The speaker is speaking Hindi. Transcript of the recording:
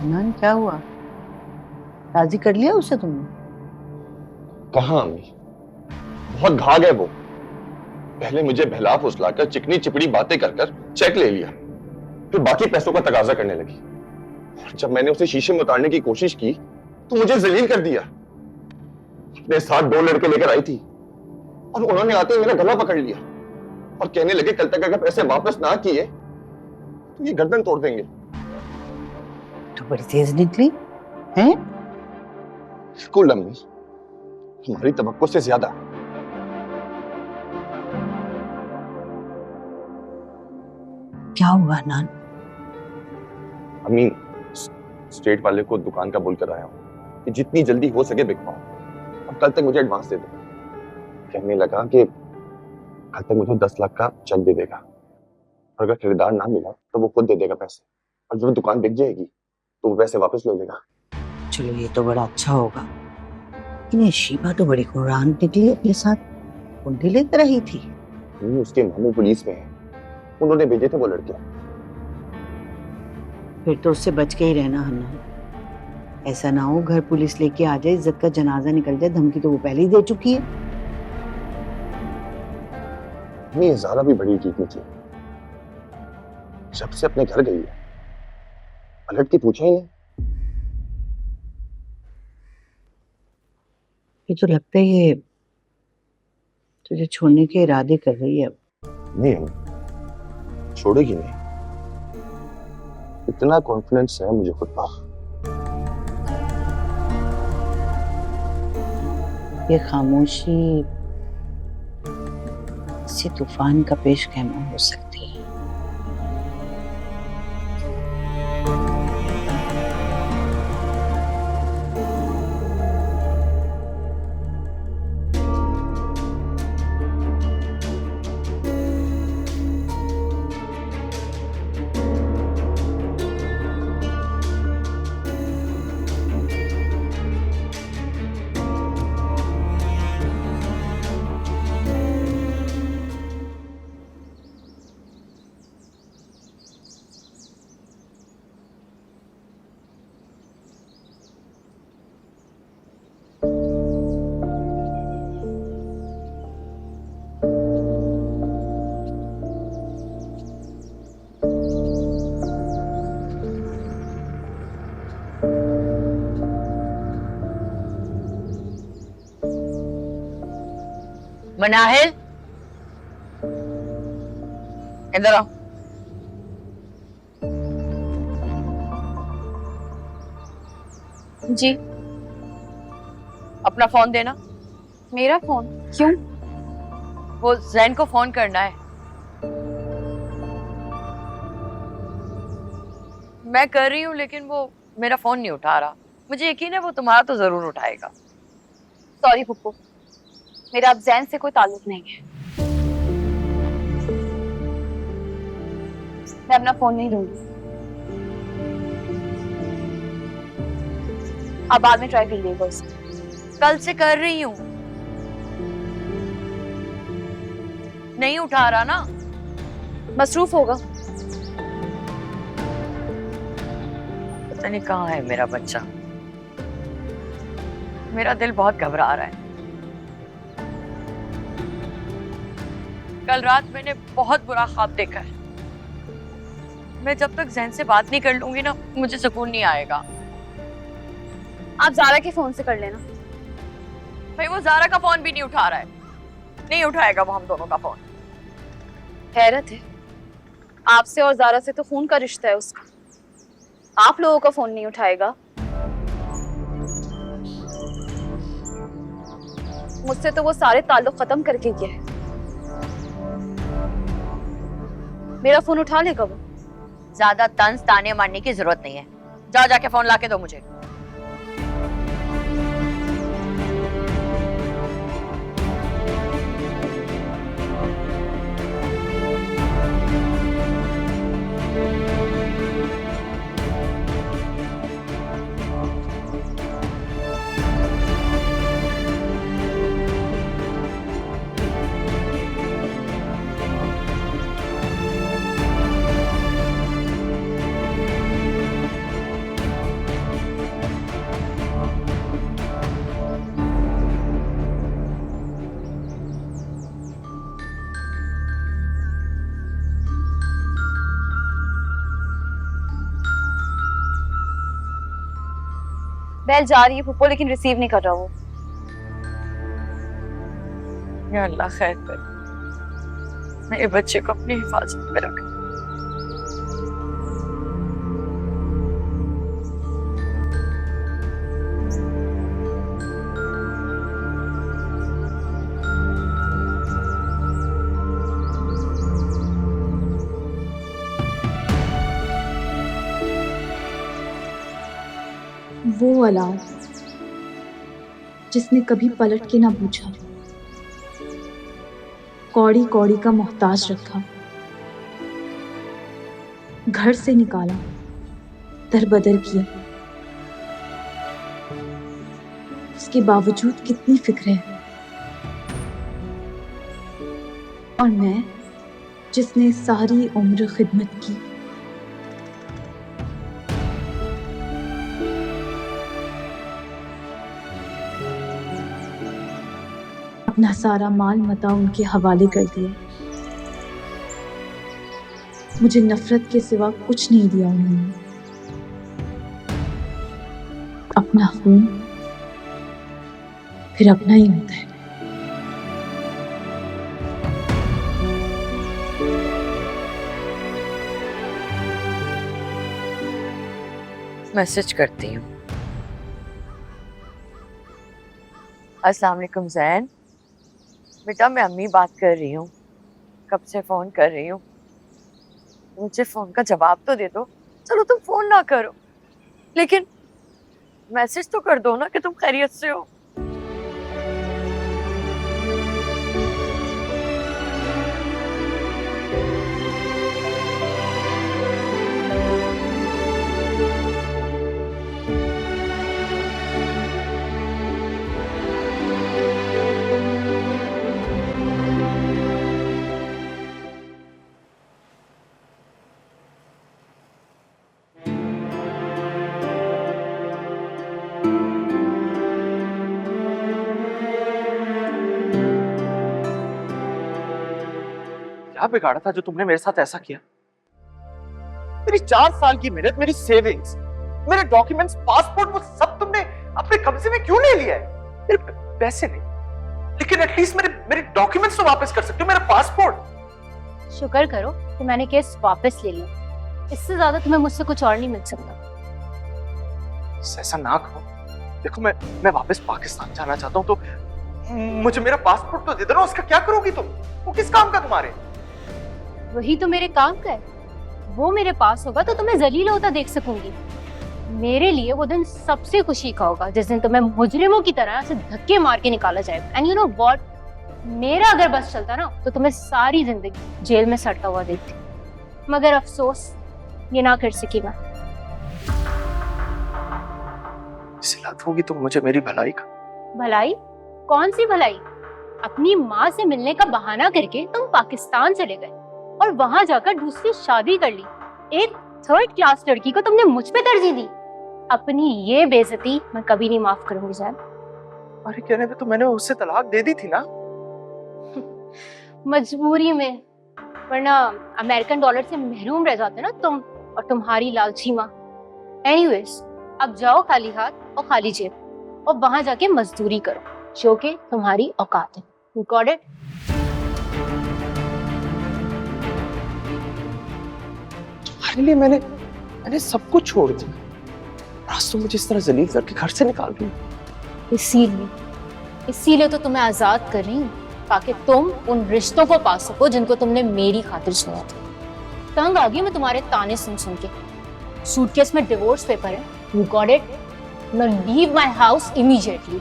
नन क्या हुआ? राजी कर लिया उसे तुमने? कहाँ अम्मी, बहुत घाघ है वो। पहले मुझे बहला फुसलाकर चिकनी चिपड़ी बातें कर कर चेक ले लिया, फिर बाकी पैसों का तकाजा करने लगी। और जब मैंने उसे शीशे में उतारने की कोशिश की तो मुझे जलील कर दिया। अपने साथ दो लड़के लेकर आई थी और उन्होंने आते ही मेरा गला पकड़ लिया और कहने लगे कल तक अगर पैसे वापस ना किए तो ये गर्दन तोड़ देंगे। तो बड़ी तेज निकली हैं? बिल्कुल अम्मी, हमारी तवक्को से ज्यादा। क्या हुआ नान? अम्मी, स्टेट वाले को दुकान का बोल कर आया हूँ कि जितनी जल्दी हो सके बिकवाओ और कल तक मुझे एडवांस दे दो। कहने लगा कि कल तक मुझे 10 लाख का चेक दे देगा और अगर खरीदार ना मिला तो वो खुद दे देगा पैसे, और जब दुकान बिक जाएगी तो वो पैसे वापस ले लेगा। चलो ये तो बड़ा अच्छा होगा। इन्हें शीबा तो बड़ी कुरान निकली अपने साथ, कुंडी लेकर आई थी। उसके मामू पुलिस में है, उन्होंने भेजे थे वो लड़के। फिर तो उससे बच के ही रहना हन्ना। ऐसा ना हो घर पुलिस लेके आ जाए, इज्जत का जनाजा निकल जाए। धमकी तो वो पहले ही दे चुकी है। ये ज़ारा भी बड़ी ठीक निकली, जब से अपने घर गई है पलट के पूछा ही नहीं। ये तो लगता है ये तुझे छोड़ने के इरादे कर रही है अब। नहीं, छोड़ेगी नहीं, इतना कॉन्फिडेंस है मुझे खुद पर। ये खामोशी किसी तूफान का पेश ख़ैमा हो सकती है। मनाहिल, इधर आओ। जी। अपना फोन देना। मेरा फोन? क्यों? वो जैन को फोन करना है। मैं कर रही हूँ लेकिन वो मेरा फोन नहीं उठा रहा। मुझे यकीन है वो तुम्हारा तो जरूर उठाएगा। सॉरी पुप्पू, मेरा अब जैन से कोई ताल्लुक नहीं है। मैं अपना फोन नहीं दूंगी। आप बाद में ट्राई कर लीजिएगा उसे। कल से कर रही हूँ, नहीं उठा रहा ना। मसरूफ होगा। पता नहीं कहाँ है मेरा बच्चा। मेरा दिल बहुत घबरा रहा है। कल रात मैंने बहुत बुरा ख्वाब देखा है। मैं जब तक जैन से बात नहीं कर लूंगी ना, मुझे सुकून नहीं आएगा। आप ज़ारा के फोन से कर लेना। भाई वो ज़ारा का फोन भी नहीं उठा रहा है। नहीं उठाएगा वो हम दोनों का फोन। हैरत है, आपसे और ज़ारा से तो खून का रिश्ता है उसका। आप लोगों का फोन नहीं उठाएगा। मुझसे तो वो सारे ताल्लुक खत्म करके गया है। मेरा फोन उठा लेगा वो? ज्यादा तंज ताने मारने की जरूरत नहीं है। जाओ जाके फोन लाके दो मुझे। बेल जा रही है फूफो, लेकिन रिसीव नहीं कर रहा वो। या अल्लाह खैर कर, मेरे बच्चे को अपनी हिफाजत में रख। वो औलाद जिसने कभी पलट के ना पूछा, कौड़ी कौड़ी का मोहताज रखा, घर से निकाला, दरबदर किया, उसके बावजूद कितनी फिक्र है। और मैं जिसने सारी उम्र खिदमत की, अपना सारा माल मता उनके हवाले कर दिया, मुझे नफरत के सिवा कुछ नहीं दिया उन्होंने। अपना खून फिर अपना ही होता है। मैसेज करती हूँ। अस्सलाम वालेकुम जैन, बेटा मैं अम्मी बात कर रही हूँ, कब से फोन कर रही हूँ, मुझे फोन का जवाब तो दे दो। चलो तुम फोन ना करो, लेकिन मैसेज तो कर दो ना कि तुम खैरियत से हो। क्या बिगाड़ा था जो तुमने मेरे साथ ऐसा किया? मेरी 4 साल की मेहनत, मेरी सेविंग्स, मेरे डॉक्यूमेंट्स, पासपोर्ट, वो सब तुमने अपने कब्जे में क्यों ले लिया है? मेरे पैसे नहीं, लेकिन एटलीस्ट मेरे डॉक्यूमेंट्स तो वापस कर सकते हो, मेरा पासपोर्ट। शुक्र करो कि मैंने केस वापस ले लिया, इससे ज्यादा तुम्हें मुझसे कुछ और नहीं मिल सकता। ऐसा ना करो। देखो मैं वापस पाकिस्तान जाना चाहता हूँ, तो मुझे मेरा पासपोर्ट तो दे दो ना। उसका क्या करोगी तुम? वो किस काम का तुम्हारे? वही तो मेरे काम का है, वो मेरे पास होगा तो तुम्हें जलील होता देख सकूंगी। मेरे लिए वो दिन सबसे खुशी का होगा जिस दिन तुम्हें मुजरिमों की तरह से धक्के मार के निकाला जाएगा। एंड यू नो व्हाट, मेरा अगर बस चलता ना तो तुम्हें सारी जिंदगी जेल में सड़ता हुआ देखती, मगर अफसोस ये ना कर सकी मैं। सिलात होगी तुम मुझे मेरी भलाई का। भलाई? कौन सी भलाई? अपनी माँ से मिलने का बहाना करके तुम पाकिस्तान चले गए और वहां जाकर दूसरी शादी कर ली। एक 3rd क्लास लड़की को तुमने मुझ पे तरजीह दी। अपनी ये बेइज्जती मैं कभी नहीं माफ करूंगी जान। अरे कहने पे तो मैंने उससे तलाक दे दी थी ना। मजबूरी में, वरना अमेरिकन डॉलर से महरूम रह जाते ना तुम और तुम्हारी लालची माँ। एनीवेज, अब जाओ खाली हाथ और खाली जेब और वहां जाके मजदूरी करो जो कि तुम्हारी औकात है। You got it? तुम्हारे लिए मैंने सब कुछ छोड़ दिया। आज तुम मुझे इस तरह जलील करके घर से निकाल रही हो। इसीलिए तो तुम्हें आजाद कर रही हूँ, ताकि तुम उन रिश्तों को पा सको जिनको तुमने मेरी खातिर छोड़ा था। तंग आ गई मैं तुम्हारे ताने सुन सुन के। सूटकेस में डिवोर्स पेपर है। You got it? Now leave my house immediately.